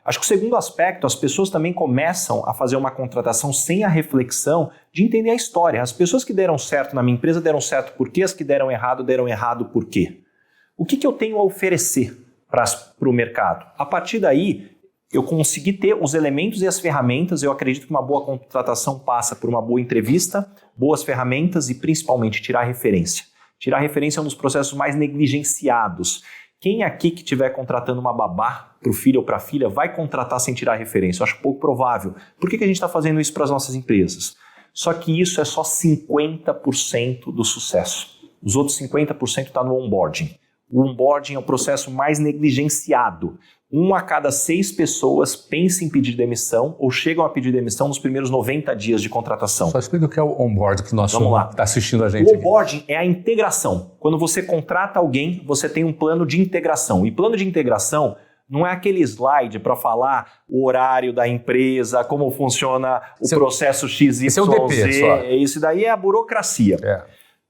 Acho que o segundo aspecto, as pessoas também começam a fazer uma contratação sem a reflexão de entender a história. As pessoas que deram certo na minha empresa deram certo por quê? As que deram errado por quê? O que eu tenho a oferecer para o mercado? A partir daí, eu consegui ter os elementos e as ferramentas. Eu acredito que uma boa contratação passa por uma boa entrevista, boas ferramentas e principalmente tirar referência. Tirar referência é um dos processos mais negligenciados. Quem aqui que estiver contratando uma babá para o filho ou para a filha vai contratar sem tirar referência? Eu acho pouco provável. Por que a gente está fazendo isso para as nossas empresas? Só que isso é só 50% do sucesso. Os outros 50% está no onboarding. O onboarding é o processo mais negligenciado. 1 a cada 6 pessoas pensa em pedir demissão ou chegam a pedir demissão nos primeiros 90 dias de contratação. Só explica o que é o onboarding que o nosso está assistindo a gente. O onboarding é a integração. Quando você contrata alguém, você tem um plano de integração. E plano de integração não é aquele slide para falar o horário da empresa, como funciona o processo XYZ. Esse é o DP, só. Isso daí é a burocracia.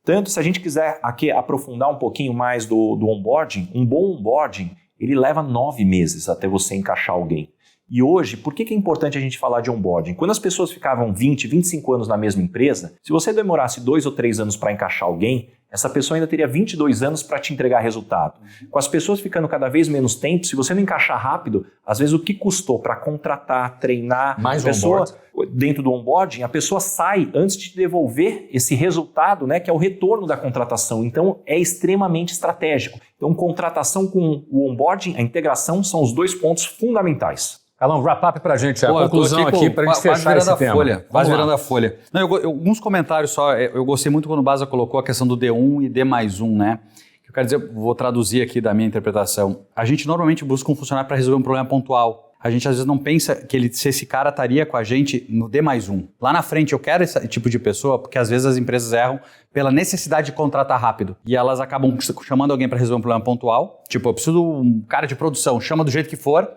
Tanto, se a gente quiser aqui aprofundar um pouquinho mais do onboarding, um bom onboarding, ele leva 9 meses até você encaixar alguém. E hoje, por que é importante a gente falar de onboarding? Quando as pessoas ficavam 20, 25 anos na mesma empresa, se você demorasse 2 ou 3 anos para encaixar alguém, essa pessoa ainda teria 22 anos para te entregar resultado. Com as pessoas ficando cada vez menos tempo, se você não encaixar rápido, às vezes o que custou para contratar, treinar mais a pessoa dentro do onboarding, a pessoa sai antes de te devolver esse resultado, né, que é o retorno da contratação. Então, é extremamente estratégico. Então, contratação com o onboarding, a integração, são os 2 pontos fundamentais. Carlão, wrap up pra gente, a conclusão aqui pra gente fechar esse tema. Quase virando a folha. Não, alguns comentários só, eu gostei muito quando o Baza colocou a questão do D1 e D+1, né? Eu quero dizer, vou traduzir aqui da minha interpretação. A gente normalmente busca um funcionário para resolver um problema pontual. A gente às vezes não pensa que se esse cara estaria com a gente no D+1. Lá na frente eu quero esse tipo de pessoa, porque às vezes as empresas erram pela necessidade de contratar rápido. E elas acabam chamando alguém para resolver um problema pontual. Tipo, eu preciso de um cara de produção, chama do jeito que for.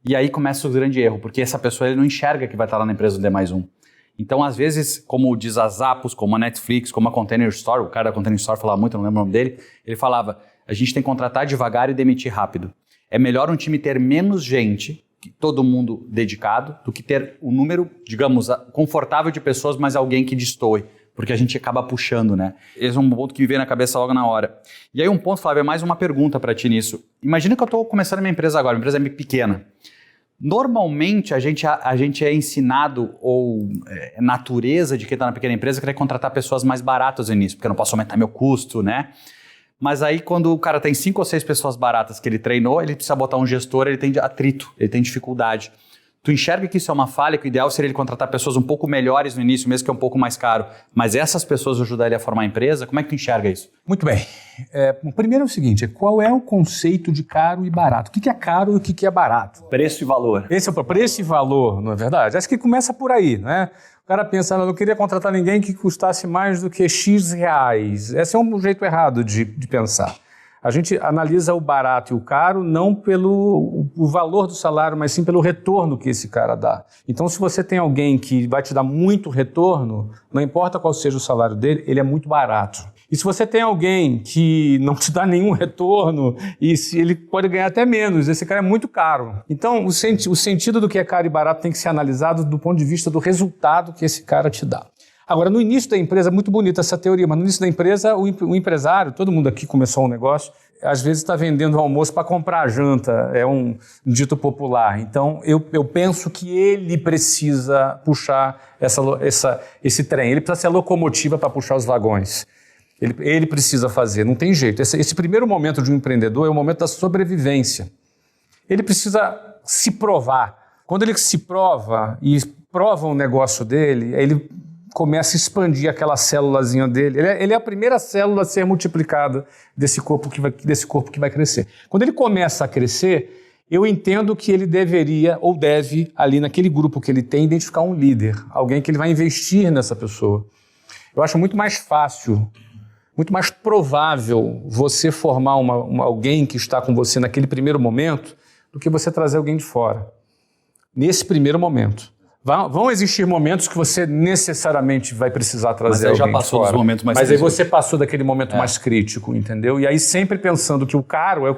E aí começa o grande erro, porque essa pessoa ele não enxerga que vai estar lá na empresa do D+1. Então, às vezes, como diz a Zappos, como a Netflix, como a Container Store, o cara da Container Store falava muito, eu não lembro o nome dele, ele falava, a gente tem que contratar devagar e demitir rápido. É melhor um time ter menos gente, todo mundo dedicado, do que ter um número, digamos, confortável de pessoas, mas alguém que destoe. Porque a gente acaba puxando, né? Esse é um ponto que me veio na cabeça logo na hora. E aí um ponto, Flávio, é mais uma pergunta para ti nisso. Imagina que eu estou começando a minha empresa agora, uma empresa pequena. Normalmente a gente é ensinado, ou natureza de quem está na pequena empresa, querer contratar pessoas mais baratas no início, porque eu não posso aumentar meu custo, né? Mas aí quando o cara tem 5 ou 6 pessoas baratas que ele treinou, ele precisa botar um gestor, ele tem atrito, ele tem dificuldade. Tu enxerga que isso é uma falha, que o ideal seria ele contratar pessoas um pouco melhores no início, mesmo que é um pouco mais caro, mas essas pessoas ajudam ele a formar a empresa? Como é que tu enxerga isso? Muito bem. Primeiro é o seguinte, qual é o conceito de caro e barato? O que é caro e o que é barato? Preço e valor. Esse é o preço e valor, não é verdade? Acho que começa por aí, né? O cara pensa, eu não queria contratar ninguém que custasse mais do que X reais. Esse é um jeito errado de pensar. A gente analisa o barato e o caro não pelo o valor do salário, mas sim pelo retorno que esse cara dá. Então, se você tem alguém que vai te dar muito retorno, não importa qual seja o salário dele, ele é muito barato. E se você tem alguém que não te dá nenhum retorno, e ele pode ganhar até menos, esse cara é muito caro. Então, o sentido do que é caro e barato tem que ser analisado do ponto de vista do resultado que esse cara te dá. Agora, no início da empresa, é muito bonita essa teoria, mas no início da empresa, o empresário, todo mundo aqui começou um negócio, às vezes está vendendo almoço para comprar janta, é um dito popular. Então, eu penso que ele precisa puxar esse trem, ele precisa ser a locomotiva para puxar os vagões. Ele precisa fazer, não tem jeito. Esse primeiro momento de um empreendedor é o momento da sobrevivência. Ele precisa se provar. Quando ele se prova e prova o negócio dele, ele começa a expandir aquela célulazinha dele. Ele é a primeira célula a ser multiplicada desse corpo que vai crescer. Quando ele começa a crescer, eu entendo que ele deveria ou deve, ali naquele grupo que ele tem, identificar um líder, alguém que ele vai investir nessa pessoa. Eu acho muito mais fácil, muito mais provável você formar alguém que está com você naquele primeiro momento do que você trazer alguém de fora. Nesse primeiro momento. Vão existir momentos que você necessariamente vai precisar trazer alguém já passou dos momentos mais críticos. críticos. Mas aí você passou daquele momento mais crítico, entendeu? E aí sempre pensando que o caro é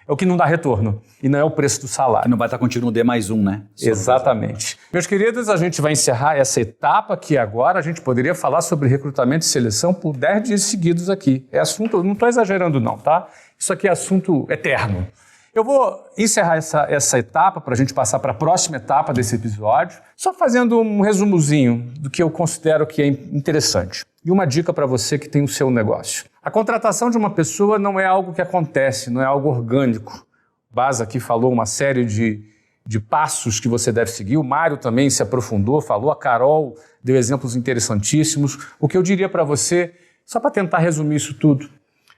o que não dá retorno e não é o preço do salário. E não vai estar contigo no D+1, né? Exatamente. Meus queridos, a gente vai encerrar essa etapa que agora a gente poderia falar sobre recrutamento e seleção por 10 dias seguidos aqui. É assunto, não estou exagerando não, tá? Isso aqui é assunto eterno. Eu vou encerrar essa etapa para a gente passar para a próxima etapa desse episódio, só fazendo um resumozinho do que eu considero que é interessante. E uma dica para você que tem o seu negócio. A contratação de uma pessoa não é algo que acontece, não é algo orgânico. O Baza aqui falou uma série de passos que você deve seguir, o Mário também se aprofundou, falou, a Carol deu exemplos interessantíssimos. O que eu diria para você, só para tentar resumir isso tudo,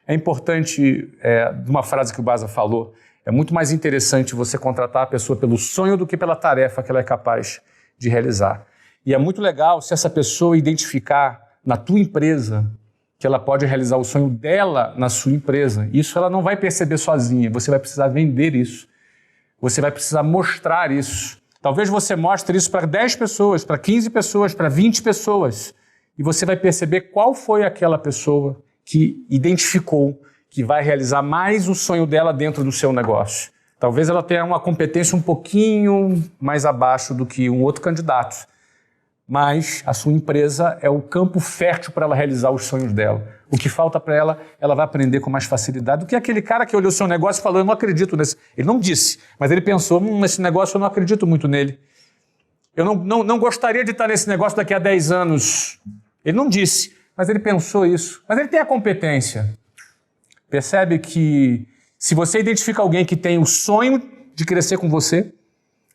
é importante, de uma frase que o Baza falou, é muito mais interessante você contratar a pessoa pelo sonho do que pela tarefa que ela é capaz de realizar. E é muito legal se essa pessoa identificar na tua empresa que ela pode realizar o sonho dela na sua empresa. Isso ela não vai perceber sozinha, você vai precisar vender isso. Você vai precisar mostrar isso. Talvez você mostre isso para 10 pessoas, para 15 pessoas, para 20 pessoas. E você vai perceber qual foi aquela pessoa que identificou que vai realizar mais o sonho dela dentro do seu negócio. Talvez ela tenha uma competência um pouquinho mais abaixo do que um outro candidato, mas a sua empresa é o campo fértil para ela realizar os sonhos dela. O que falta para ela, ela vai aprender com mais facilidade do que aquele cara que olhou o seu negócio e falou, eu não acredito nesse... Ele não disse, mas ele pensou, esse negócio eu não acredito muito nele. Eu não gostaria de estar nesse negócio daqui a 10 anos. Ele não disse, mas ele pensou isso. Mas ele tem a competência. Percebe que se você identifica alguém que tem o sonho de crescer com você,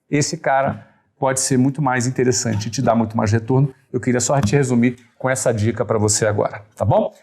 esse cara pode ser muito mais interessante e te dar muito mais retorno. Eu queria só te resumir com essa dica para você agora, tá bom?